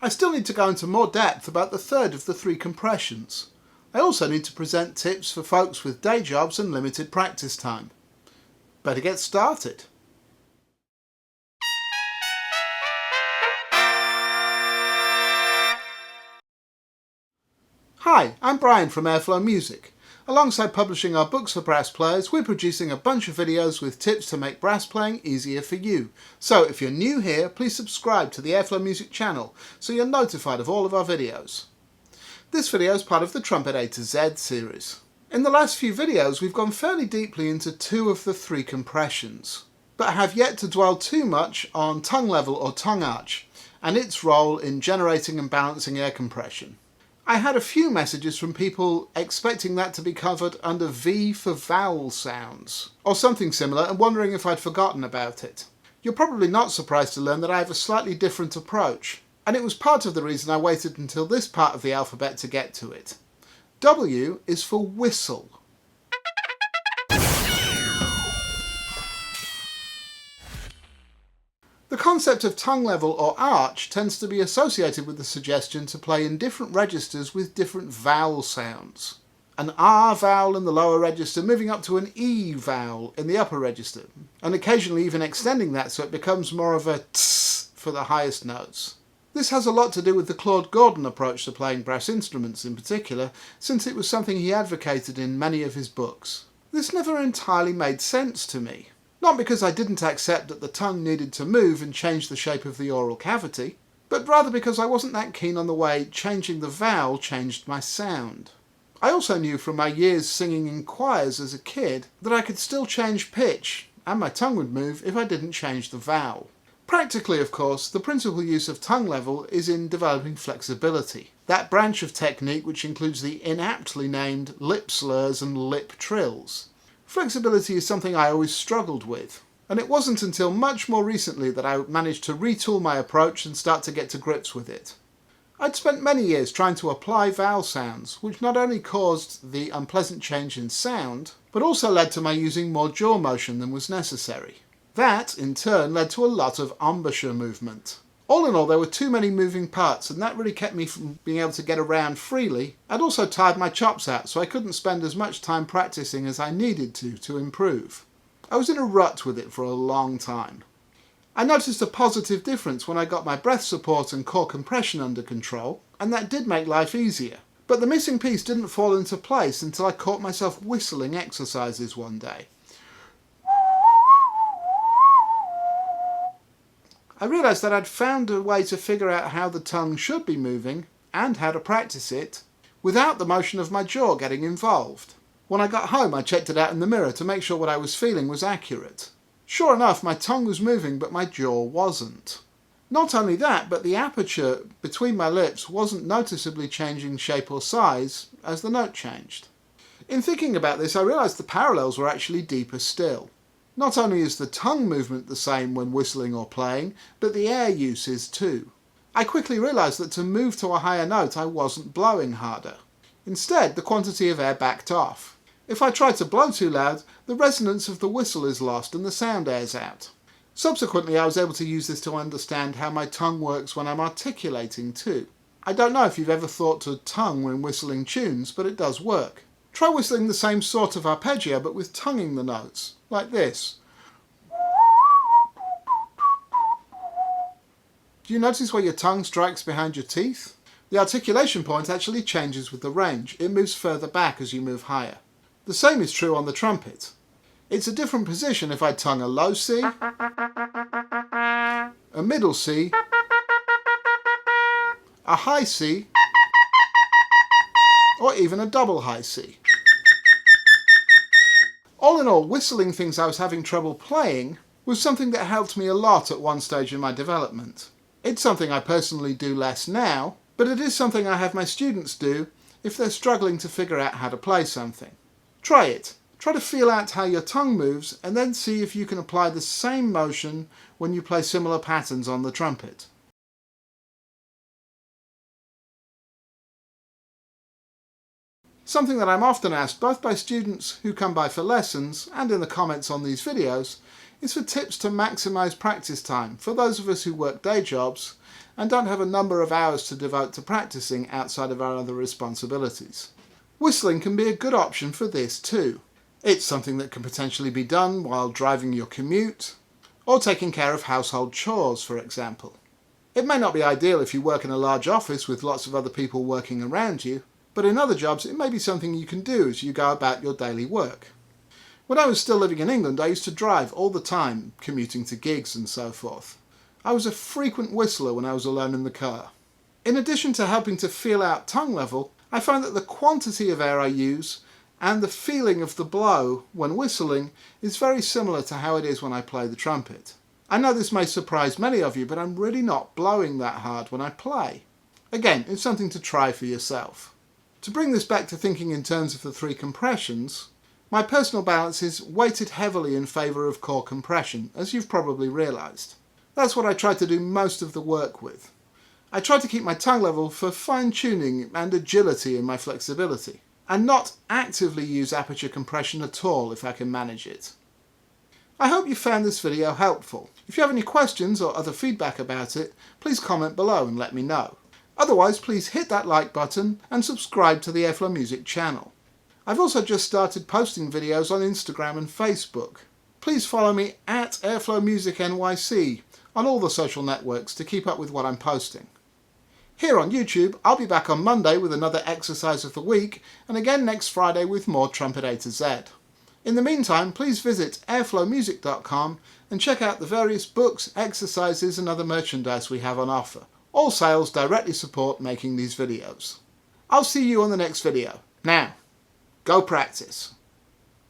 I still need to go into more depth about the third of the 3 compressions. I also need to present tips for folks with day jobs and limited practice time. Better get started. Hi, I'm Brian from Airflow Music. Alongside publishing our books for brass players, we're producing a bunch of videos with tips to make brass playing easier for you. So if you're new here, please subscribe to the Airflow Music channel so you're notified of all of our videos. This video is part of the Trumpet A-Z series. In the last few videos we've gone fairly deeply into 2 of the 3 compressions, but have yet to dwell too much on tongue level or tongue arch and its role in generating and balancing air compression. I had a few messages from people expecting that to be covered under V for vowel sounds, or something similar, and wondering if I'd forgotten about it. You're probably not surprised to learn that I have a slightly different approach, and it was part of the reason I waited until this part of the alphabet to get to it. W is for whistle. The concept of tongue level or arch tends to be associated with the suggestion to play in different registers with different vowel sounds. An R vowel in the lower register moving up to an E vowel in the upper register, and occasionally even extending that so it becomes more of a tss for the highest notes. This has a lot to do with the Claude Gordon approach to playing brass instruments in particular, since it was something he advocated in many of his books. This never entirely made sense to me. Not because I didn't accept that the tongue needed to move and change the shape of the oral cavity, but rather because I wasn't that keen on the way changing the vowel changed my sound. I also knew from my years singing in choirs as a kid that I could still change pitch, and my tongue would move if I didn't change the vowel. Practically, of course, the principal use of tongue level is in developing flexibility, that branch of technique which includes the inaptly named lip slurs and lip trills. Flexibility is something I always struggled with, and it wasn't until much more recently that I managed to retool my approach and start to get to grips with it. I'd spent many years trying to apply vowel sounds, which not only caused the unpleasant change in sound, but also led to my using more jaw motion than was necessary. That, in turn, led to a lot of embouchure movement. All in all, there were too many moving parts, and that really kept me from being able to get around freely. I'd also tired my chops out, so I couldn't spend as much time practicing as I needed to improve. I was in a rut with it for a long time. I noticed a positive difference when I got my breath support and core compression under control, and that did make life easier. But the missing piece didn't fall into place until I caught myself whistling exercises one day. I realised that I'd found a way to figure out how the tongue should be moving, and how to practice it, without the motion of my jaw getting involved. When I got home I checked it out in the mirror to make sure what I was feeling was accurate. Sure enough, my tongue was moving but my jaw wasn't. Not only that, but the aperture between my lips wasn't noticeably changing shape or size as the note changed. In thinking about this I realised the parallels were actually deeper still. Not only is the tongue movement the same when whistling or playing, but the air use is too. I quickly realised that to move to a higher note I wasn't blowing harder. Instead, the quantity of air backed off. If I try to blow too loud, the resonance of the whistle is lost and the sound airs out. Subsequently, I was able to use this to understand how my tongue works when I'm articulating too. I don't know if you've ever thought to tongue when whistling tunes, but it does work. Try whistling the same sort of arpeggio but with tonguing the notes, like this. Do you notice where your tongue strikes behind your teeth? The articulation point actually changes with the range. It moves further back as you move higher. The same is true on the trumpet. It's a different position if I tongue a low C, a middle C, a high C, or even a double high C. All in all, whistling things I was having trouble playing was something that helped me a lot at one stage in my development. It's something I personally do less now, but it is something I have my students do if they're struggling to figure out how to play something. Try it. Try to feel out how your tongue moves and then see if you can apply the same motion when you play similar patterns on the trumpet. Something that I'm often asked both by students who come by for lessons and in the comments on these videos is for tips to maximise practice time for those of us who work day jobs and don't have a number of hours to devote to practicing outside of our other responsibilities. Whistling can be a good option for this too. It's something that can potentially be done while driving your commute, or taking care of household chores, for example. It may not be ideal if you work in a large office with lots of other people working around you, but in other jobs it may be something you can do as you go about your daily work. When I was still living in England, I used to drive all the time, commuting to gigs and so forth. I was a frequent whistler when I was alone in the car. In addition to helping to feel out tongue level, I find that the quantity of air I use and the feeling of the blow when whistling is very similar to how it is when I play the trumpet. I know this may surprise many of you, but I'm really not blowing that hard when I play. Again, it's something to try for yourself. To bring this back to thinking in terms of the 3 compressions, my personal balance is weighted heavily in favour of core compression, as you've probably realised. That's what I try to do most of the work with. I try to keep my tongue level for fine-tuning and agility in my flexibility, and not actively use aperture compression at all if I can manage it. I hope you found this video helpful. If you have any questions or other feedback about it, please comment below and let me know. Otherwise, please hit that like button and subscribe to the Airflow Music channel. I've also just started posting videos on Instagram and Facebook. Please follow me at Airflow Music NYC on all the social networks to keep up with what I'm posting. Here on YouTube, I'll be back on Monday with another exercise of the week, and again next Friday with more Trumpet A-Z. In the meantime, please visit airflowmusic.com and check out the various books, exercises and other merchandise we have on offer. All sales directly support making these videos. I'll see you on the next video. Now, go practice.